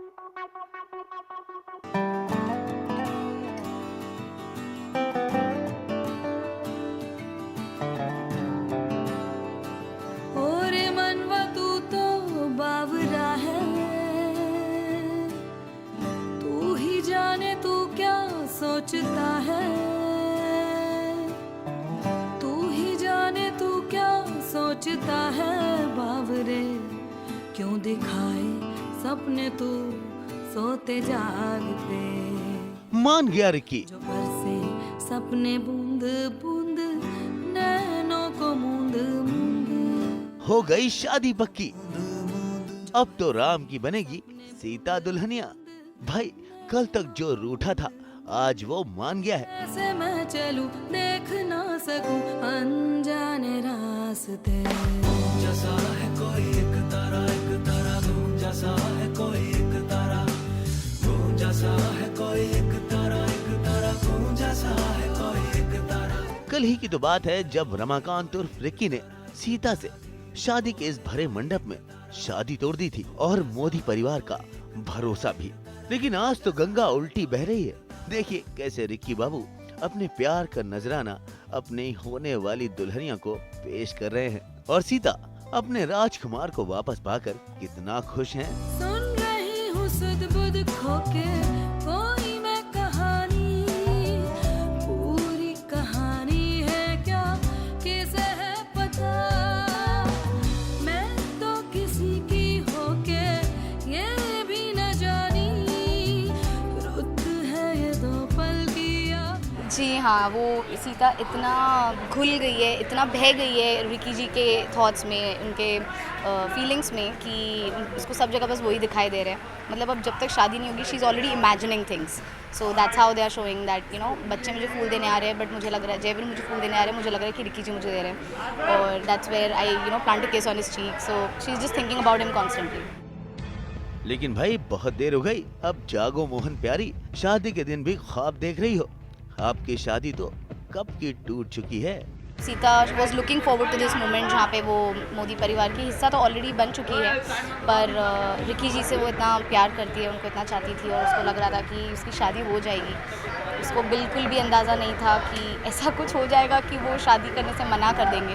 और मनवा तू तो बावरा है, तू ही जाने तू क्या सोचता है, तू ही जाने तू क्या सोचता है बावरे, क्यों दिखाए सपने तू सोते जागते। मान गया रिक्की। जो बरसे सपने बूंद बूंद नैनों को मूंद मूंद। हो गई शादी पक्की, अब तो राम की बनेगी सीता दुल्हनिया। भाई कल तक जो रूठा था आज वो मान गया है। ऐसे मैं चलूं देख ना सकूं अनजाने रास्ते। जैसा है कोई एक तारा गूंज जैसा है कोई एक तारा गूंज जैसा है कोई एक तारा गूंज जैसा है कोई एक तारा। कल ही की तो बात है जब रमाकांत उर्फ रिक्की ने सीता से शादी के इस भरे मंडप में शादी तोड़ दी थी और मोदी परिवार का भरोसा भी। लेकिन आज तो गंगा उल्टी बह रही है। देखिए कैसे रिक्की बाबू अपने प्यार का नजराना अपनी होने वाली दुल्हनिया को पेश कर रहे हैं और सीता अपने राजकुमार को वापस पाकर कितना खुश हैं। सुन रही हूँ सुध बुध खोके कोई मैं कहानी, पूरी कहानी है क्या किसे है पता, मैं तो किसी की होके ये भी न जानी, रुत है ये दो पल किया। जी हाँ, वो सीता इतना घुल गई है, इतना बह गई है रिकी जी के थॉट्स में, उनके फीलिंग्स में कि उसको सब जगह बस वही दिखाई दे रहे हैं। मतलब अब जब तक शादी नहीं होगी she is already imagining things, so that's how they are showing that बच्चे मुझे फूल देने आ रहे हैं बट मुझे लग रहा है जयवीर मुझे फूल देने आ रहे हैं, मुझे लग रहा है कि रिकी जी मुझे दे रहे हैं और that's where I plant a kiss on his cheek, so she is just thinking about him constantly. लेकिन भाई बहुत देर हो गई, अब जागो मोहन प्यारी, शादी के दिन भी ख्वाब देख रही हो। आपकी शादी तो कब की टूट चुकी है। Sita was looking forward to this moment जहाँ पे वो मोदी परिवार की हिस्सा तो ऑलरेडी बन चुकी है, पर रिकी जी से वो इतना प्यार करती है, उनको इतना चाहती थी और उसको लग रहा था कि उसकी शादी हो जाएगी। उसको बिल्कुल भी अंदाज़ा नहीं था कि ऐसा कुछ हो जाएगा कि वो शादी करने से मना कर देंगे,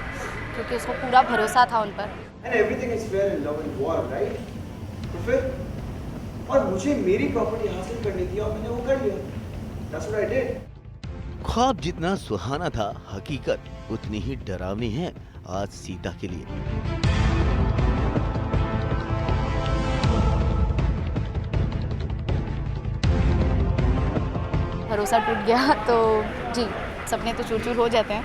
क्योंकि उसको पूरा भरोसा था उन पर। और मुझे मेरी प्रॉपर्टी हासिल करनी थी और मैंने वो कर लिया। That's what I did. ख्वाब जितना सुहाना था हकीकत उतनी ही डरावनी है आज सीता के लिए। भरोसा टूट गया तो जी सपने तो चूर चूर हो जाते हैं।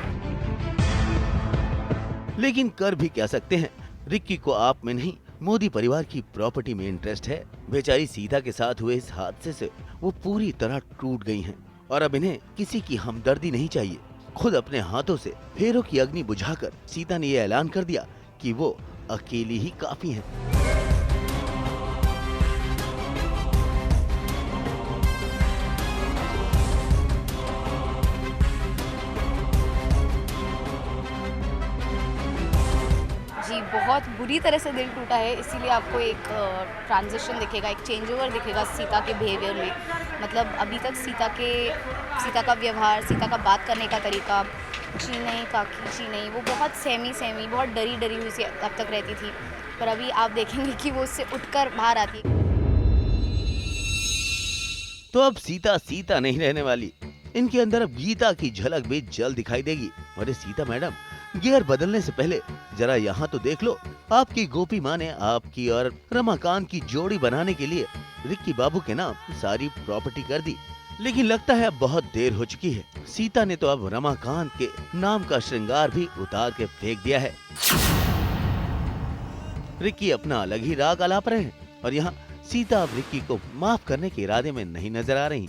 लेकिन कर भी क्या सकते हैं, रिक्की को आप में नहीं मोदी परिवार की प्रॉपर्टी में इंटरेस्ट है। बेचारी सीता के साथ हुए इस हादसे से वो पूरी तरह टूट गई हैं और अब इन्हें किसी की हमदर्दी नहीं चाहिए। खुद अपने हाथों से फेरों की अग्नि बुझाकर सीता ने यह ऐलान कर दिया कि वो अकेली ही काफी हैं। जी बहुत बुरी तरह से दिल टूटा है, इसीलिए आपको एक ट्रांजिशन दिखेगा, एक चेंज ओवर दिखेगा सीता के बिहेवियर में। मतलब अभी तक सीता का व्यवहार, सीता का बात करने का तरीका, जी नहीं काकी जी नहीं, वो बहुत सहमी बहुत डरी हुई सी अब तक रहती थी, पर अभी आप देखेंगे कि वो उससे उठकर बाहर आती है। तो अब सीता सीता नहीं रहने वाली, इनके अंदर अब गीता की झलक भी जल्द दिखाई देगी। अरे सीता मैडम, गियर बदलने से पहले जरा यहाँ तो देख लो, आपकी गोपी माँ ने आपकी और रमाकांत की जोड़ी बनाने के लिए रिक्की बाबू के नाम सारी प्रॉपर्टी कर दी। लेकिन लगता है अब बहुत देर हो चुकी है। सीता ने तो अब रमाकांत के नाम का श्रृंगार भी उतार के फेंक दिया है। रिक्की अपना अलग ही राग आलाप रहे हैं और यहाँ सीता अब रिक्की को माफ करने के इरादे में नहीं नजर आ रही।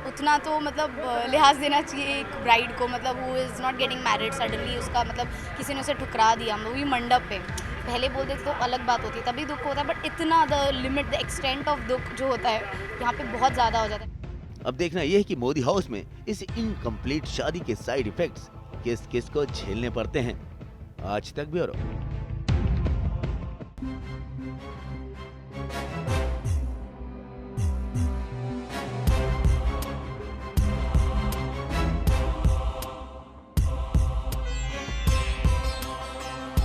उतना तो मतलब लिहाज देना चाहिए एक ब्राइड को, मतलब वो is not getting married suddenly, उसका मतलब किसी ने उसे ठुकरा दिया, वो भी मंडप पे। पहले बोल देते तो अलग बात होती है, तभी दुख होता है, बट इतना the limit the extent of दुख जो होता है यहाँ पे बहुत ज़्यादा हो जाता है। अब देखना यह है कि मोदी हाउस में इस इनकम्प्लीट शादी के साइड इफेक्ट्स किस किस को झेलने पड़ते हैं। आज तक ब्यूरो।